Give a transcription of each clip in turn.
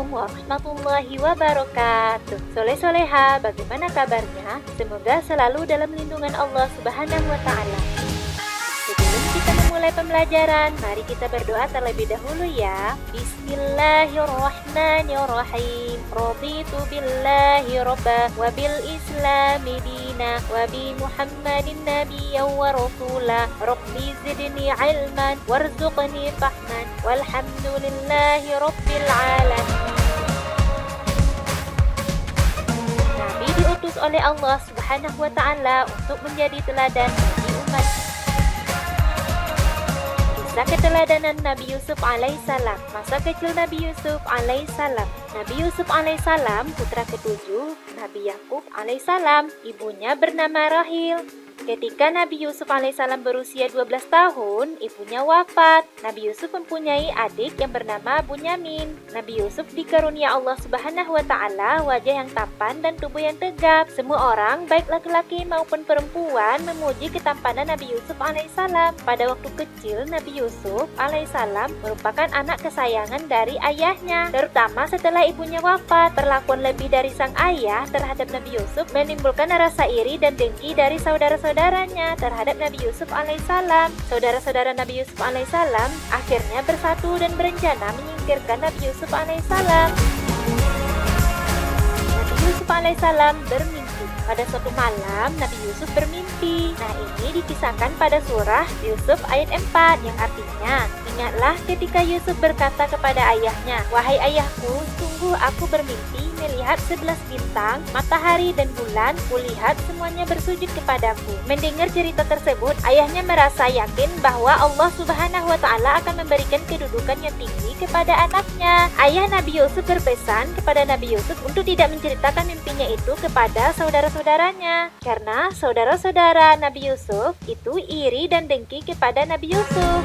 Assalamualaikum warahmatullahi wabarakatuh. Soleh-soleha, bagaimana kabarnya? Semoga selalu dalam lindungan Allah Subhanahu wa Ta'ala. Sebelum kita memulai pembelajaran, mari kita berdoa terlebih dahulu ya. Bismillahirrahmanirrahim. Raditu billahi robba wa bil islami dina wa bi Muhammadin nabiyya wa rasula. Rabbi zidni ilman warzuqni fahman walhamdulillahi rabbil alamin. Nabi diutus oleh Allah Subhanahu wa Ta'ala untuk menjadi teladan bagi umat. Kisah keteladanan Nabi Yusuf alaihissalam. Masa kecil Nabi Yusuf alaihissalam. Nabi Yusuf alaihissalam putra ketujuh Nabi Yakub alaihissalam. Ibunya bernama Rahil. Ketika Nabi Yusuf alaihissalam berusia 12 tahun, ibunya wafat. Nabi Yusuf mempunyai adik yang bernama Bunyamin. Nabi Yusuf dikarunia Allah Subhanahu wa Ta'ala wajah yang tampan dan tubuh yang tegap. Semua orang, baik laki-laki maupun perempuan, memuji ketampanan Nabi Yusuf alaihissalam. Pada waktu kecil, Nabi Yusuf alaihissalam merupakan anak kesayangan dari ayahnya, terutama setelah ibunya wafat. Perlakuan lebih dari sang ayah terhadap Nabi Yusuf menimbulkan rasa iri dan dengki dari saudara-saudaranya terhadap Nabi Yusuf alaihissalam. Saudara-saudara Nabi Yusuf alaihissalam akhirnya bersatu dan berencana menyingkirkan Nabi Yusuf alaihissalam. Nabi Yusuf alaihissalam bermimpi. Pada suatu malam, Nabi Yusuf bermimpi. Nah, ini dikisahkan pada surah Yusuf ayat 4 yang artinya, ingatlah ketika Yusuf berkata kepada ayahnya, wahai ayahku, sungguh aku bermimpi melihat 11 bintang, matahari dan bulan, kulihat semuanya bersujud kepadaku. Mendengar cerita tersebut, ayahnya merasa yakin bahwa Allah Subhanahu wa Ta'ala akan memberikan kedudukan yang tinggi kepada anaknya. Ayah Nabi Yusuf berpesan kepada Nabi Yusuf untuk tidak menceritakan mimpinya itu kepada saudara-saudaranya, karena saudara-saudara Nabi Yusuf itu iri dan dengki kepada Nabi Yusuf.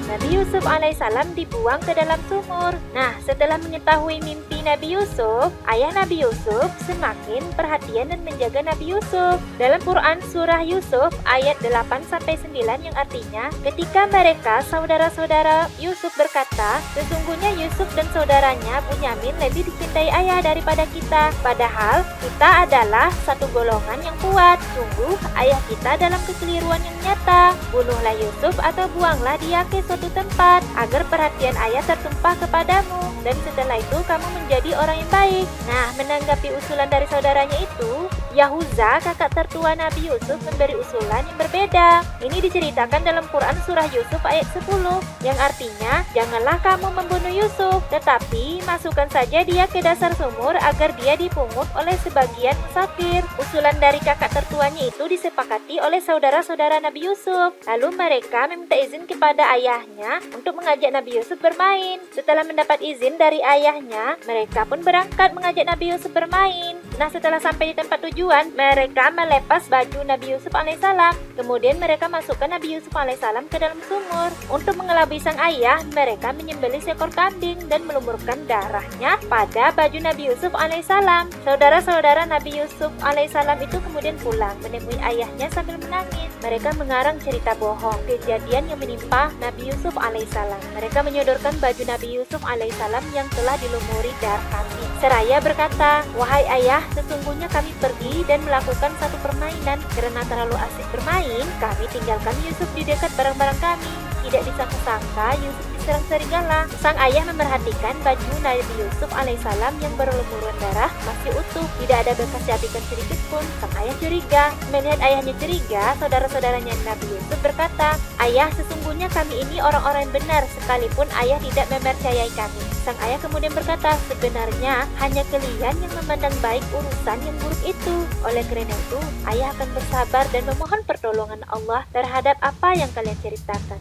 Nabi Yusuf alaihissalam dibuang ke dalam sumur. Nah, setelah mengetahui mimpi Nabi Yusuf, ayah Nabi Yusuf semakin perhatian dan menjaga Nabi Yusuf. Dalam Quran surah Yusuf ayat 8-9 yang artinya, ketika mereka saudara-saudara Yusuf berkata, sesungguhnya Yusuf dan saudaranya Bunyamin lebih dicintai ayah daripada kita, padahal kita adalah satu golongan yang kuat. Sungguh ayah kita dalam kekeliruan yang nyata. Bunuhlah Yusuf atau buanglah dia ke suatu tempat agar perhatian ayah tertumpah kepadamu, dan setelah itu kamu menjadi orang yang baik. Nah, menanggapi usulan dari saudaranya itu, Yahuza, kakak tertua Nabi Yusuf, memberi usulan yang berbeda. Ini diceritakan dalam Quran surah Yusuf ayat 10 yang artinya, janganlah kamu membunuh Yusuf, tetapi masukkan saja dia ke dasar sumur agar dia dipungut oleh sebagian musafir. Usulan dari kakak tertuanya itu disepakati oleh saudara-saudara Nabi Yusuf. Lalu mereka meminta izin kepada ayahnya untuk mengajak Nabi Yusuf bermain. Setelah mendapat izin dari ayahnya, mereka pun berangkat mengajak Nabi Yusuf bermain. Nah, setelah sampai di tempat tujuan, mereka melepas baju Nabi Yusuf alaihissalam. Kemudian mereka masukkan Nabi Yusuf alaihissalam ke dalam sumur. Untuk mengelabui sang ayah, mereka menyembelih seekor kambing dan melumurkan darahnya pada baju Nabi Yusuf alaihissalam. Saudara-saudara Nabi Yusuf alaihissalam itu kemudian pulang menemui ayahnya sambil menangis. Mereka mengarang cerita bohong kejadian yang menimpa Nabi Yusuf alaihissalam. Mereka menyodorkan baju Nabi Yusuf alaihissalam yang telah dilumuri darah kambing. Seraya berkata, wahai ayah, sesungguhnya kami pergi dan melakukan satu permainan. Karena terlalu asik bermain, kami tinggalkan Yusuf di dekat barang-barang kami. Tidak disangka-sangka Yusuf diserang serigala. Sang ayah memerhatikan baju Nabi Yusuf alaihissalam yang berlumuran darah masih utuh, tidak ada bekas cabikan sedikit pun. Sang ayah curiga. Melihat ayahnya curiga, saudara-saudaranya Nabi Yusuf berkata, ayah, sesungguhnya kami ini orang-orang yang benar, sekalipun ayah tidak mempercayai kami. Sang ayah kemudian berkata, sebenarnya hanya kalian yang memandang baik urusan yang buruk itu. Oleh karena itu, ayah akan bersabar dan memohon pertolongan Allah terhadap apa yang kalian ceritakan.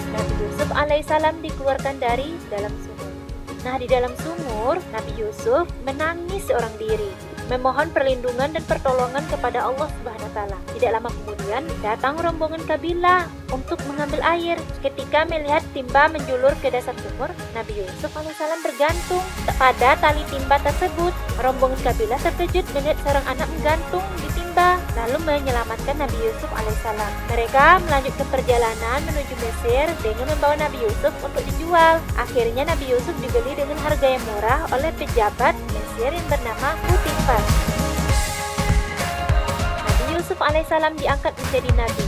Nabi Yusuf alaihissalam dikeluarkan dari dalam sumur. Nah, di dalam sumur, Nabi Yusuf menangis seorang diri, memohon perlindungan dan pertolongan kepada Allah Subhanahu wa Ta'ala. Tidak lama kemudian, datang rombongan kabilah untuk mengambil air. Ketika melihat timba menjulur ke dasar sumur, Nabi Yusuf alaihissalam bergantung pada tali timba tersebut. Rombongan kabilah terkejut melihat seorang anak menggantung di timba menyembah, lalu menyelamatkan Nabi Yusuf alaihissalam. Mereka melanjutkan perjalanan menuju Mesir dengan membawa Nabi Yusuf untuk dijual. Akhirnya Nabi Yusuf dibeli dengan harga yang murah oleh pejabat Mesir yang bernama Potifar. Nabi Yusuf alaihissalam diangkat menjadi nabi.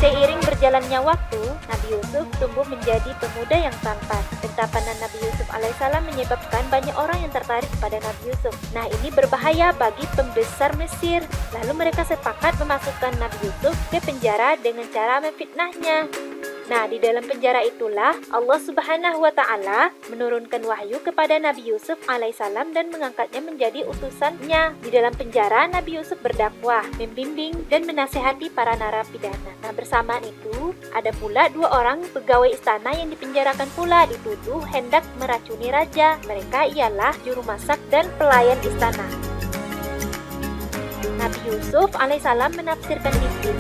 Seiring berjalannya waktu, Nabi Yusuf tumbuh menjadi pemuda yang tampan. Ketampanan Nabi Yusuf alaihissalam menyebabkan banyak orang yang tertarik kepada Nabi Yusuf. Nah, ini berbahaya bagi pembesar Mesir. Lalu mereka sepakat memasukkan Nabi Yusuf ke penjara dengan cara memfitnahnya. Nah, di dalam penjara itulah Allah Subhanahu wa Ta'ala menurunkan wahyu kepada Nabi Yusuf alaihissalam dan mengangkatnya menjadi utusannya. Di dalam penjara, Nabi Yusuf berdakwah, membimbing, dan menasehati para narapidana. Nah, bersamaan itu, ada pula 2 orang pegawai istana yang dipenjarakan pula dituduh hendak meracuni raja. Mereka ialah juru masak dan pelayan istana. Nabi Yusuf alaihissalam menafsirkan mimpi.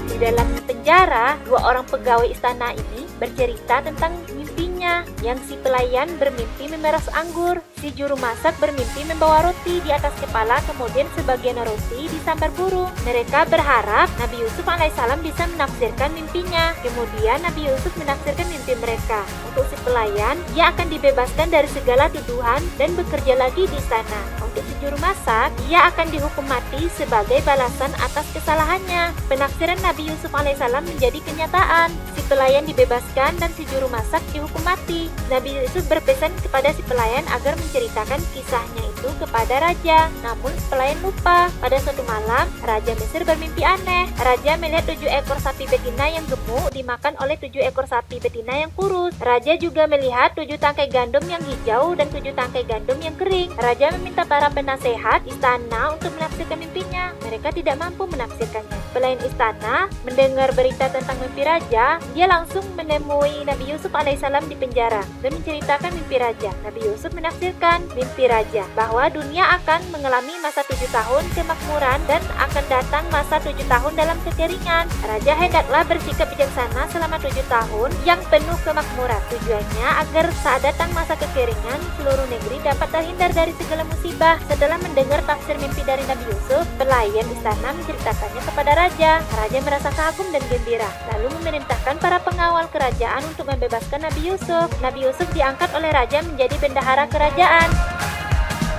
Di dalam penjara, 2 orang pegawai istana ini bercerita tentang mimpinya. Yang si pelayan bermimpi memeras anggur, si juru masak bermimpi membawa roti di atas kepala, kemudian sebagian roti disambar burung. Mereka berharap Nabi Yusuf alaihissalam bisa menafsirkan mimpinya. Kemudian Nabi Yusuf menafsirkan mimpi mereka. Untuk si pelayan, ia akan dibebaskan dari segala tuduhan dan bekerja lagi di istana. Untuk si juru masak, ia akan dihukum mati sebagai balasan atas kesalahannya. Penafsiran Nabi Yusuf alaihissalam menjadi kenyataan. Si pelayan dibebaskan dan si juru masak dihukum mati. Nabi Yusuf berpesan kepada si pelayan agar menceritakan kisahnya itu kepada raja. Namun si pelayan lupa. Pada suatu malam, Raja Mesir bermimpi aneh. Raja melihat 7 ekor sapi betina yang gemuk dimakan oleh 7 ekor sapi betina yang kurus. Raja juga melihat 7 tangkai gandum yang hijau dan 7 tangkai gandum yang kering. Raja meminta para penasehat istana untuk menafsirkan mimpinya. Mereka tidak mampu menafsirkannya. Pelayan istana mendengar berita tentang mimpi raja, dia langsung menemui Nabi Yusuf alaihissalam di penjara dan menceritakan mimpi raja. Nabi Yusuf menafsirkan mimpi raja bahwa dunia akan mengalami masa 7 tahun kemakmuran dan akan datang masa 7 tahun dalam kekeringan. Raja hendaklah bersikap bijaksana selama 7 tahun yang penuh kemakmuran. Tujuannya agar saat datang masa kekeringan, seluruh negeri dapat terhindar dari segala musibah. Setelah mendengar tafsir mimpi dari Nabi Yusuf, pelayan istana menceritakannya kepada raja. Raja merasa kagum dan gembira, lalu memerintahkan para pengawal kerajaan untuk membebaskan Nabi Yusuf. Nabi Yusuf diangkat oleh raja menjadi bendahara kerajaan.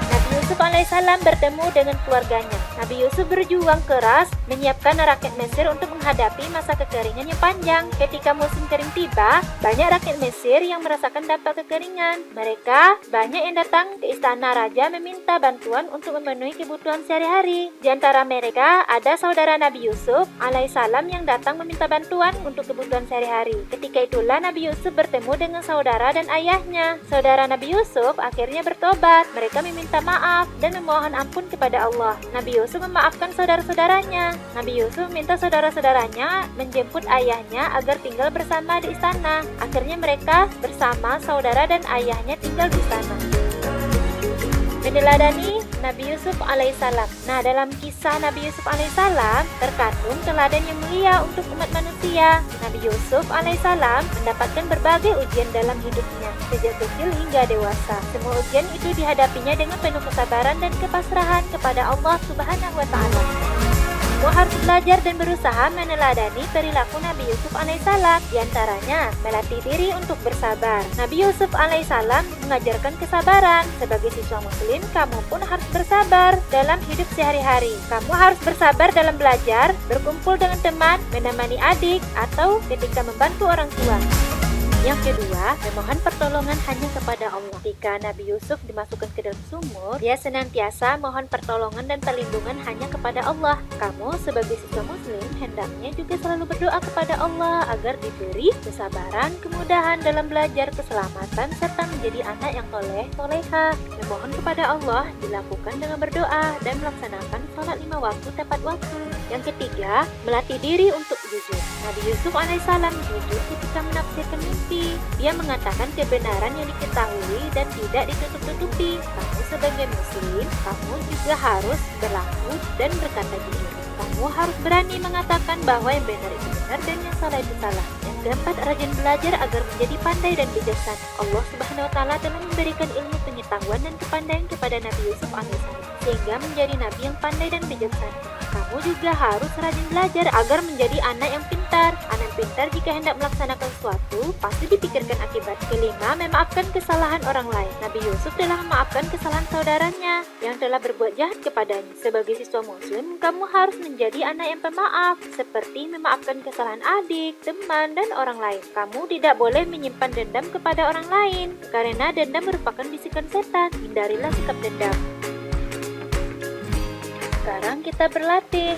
Nabi Yusuf alaihissalam bertemu dengan keluarganya. Nabi Yusuf berjuang keras menyiapkan rakyat Mesir untuk menghadapi masa kekeringan yang panjang. Ketika musim kering tiba, banyak rakyat Mesir yang merasakan dampak kekeringan. Mereka banyak yang datang ke istana raja meminta bantuan untuk memenuhi kebutuhan sehari-hari. Di antara mereka ada saudara Nabi Yusuf alaihissalam yang datang meminta bantuan untuk kebutuhan sehari-hari. Ketika itulah Nabi Yusuf bertemu dengan saudara dan ayahnya. Saudara Nabi Yusuf akhirnya bertobat. Mereka meminta maaf dan memohon ampun kepada Allah. Nabi Yusuf memaafkan saudara-saudaranya. Nabi Yusuf minta saudara-saudaranya menjemput ayahnya agar tinggal bersama di istana. Akhirnya mereka bersama saudara dan ayahnya tinggal di istana. Meneladani Nabi Yusuf alaihissalam. Nah, dalam kisah Nabi Yusuf alaihissalam terkandung teladan yang mulia untuk umat manusia. Nabi Yusuf alaihissalam mendapatkan berbagai ujian dalam hidupnya, sejak kecil hingga dewasa. Semua ujian itu dihadapinya dengan penuh kesabaran dan kepasrahan kepada Allah Subhanahu wa Ta'ala. Kamu harus belajar dan berusaha meneladani perilaku Nabi Yusuf alaihissalam. Di antaranya, melatih diri untuk bersabar. Nabi Yusuf alaihissalam mengajarkan kesabaran. Sebagai siswa muslim, kamu pun harus bersabar dalam hidup sehari-hari. Kamu harus bersabar dalam belajar, berkumpul dengan teman, menemani adik, atau ketika membantu orang tua. Yang kedua, memohon pertolongan hanya kepada Allah. Ketika Nabi Yusuf dimasukkan ke dalam sumur, dia senantiasa mohon pertolongan dan perlindungan hanya kepada Allah. Kamu sebagai siswa muslim hendaknya juga selalu berdoa kepada Allah agar diberi kesabaran, kemudahan dalam belajar, keselamatan, serta menjadi anak yang soleh-soleha. Memohon kepada Allah dilakukan dengan berdoa dan melaksanakan sholat 5 waktu tepat waktu. Yang ketiga, melatih diri untuk jujur. Nabi Yusuf alaihissalam jujur ketika menafsirkan mimpi. Dia mengatakan kebenaran yang diketahui dan tidak ditutup-tutupi. Kamu sebagai muslim, kamu juga harus berlaku dan berkata jujur. Kamu harus berani mengatakan bahwa yang benar itu benar dan yang salah itu salah. Yang keempat, rajin belajar agar menjadi pandai dan bijaksana. Allah Subhanahu wa Ta'ala telah memberikan ilmu pengetahuan dan kepandaian kepada Nabi Yusuf alaihissalam sehingga menjadi nabi yang pandai dan bijaksana. Kamu juga harus rajin belajar agar menjadi anak yang pintar. Anak pintar jika hendak melaksanakan sesuatu, pasti dipikirkan akibat. Kelima, memaafkan kesalahan orang lain. Nabi Yusuf telah memaafkan kesalahan saudaranya yang telah berbuat jahat kepadanya. Sebagai siswa muslim, kamu harus menjadi anak yang pemaaf, seperti memaafkan kesalahan adik, teman, dan orang lain. Kamu tidak boleh menyimpan dendam kepada orang lain, karena dendam merupakan bisikan setan. Hindarilah sikap dendam. Sekarang kita berlatih.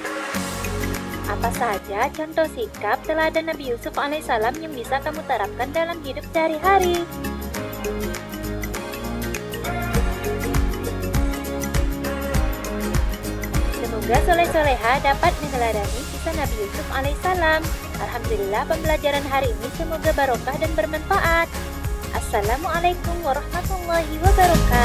Apa saja contoh sikap teladan Nabi Yusuf alaihissalam yang bisa kamu terapkan dalam hidup sehari-hari? Semoga soleh-soleha dapat meneladani kisah Nabi Yusuf alaihissalam. Alhamdulillah, pembelajaran hari ini semoga barokah dan bermanfaat. Assalamualaikum warahmatullahi wabarakatuh.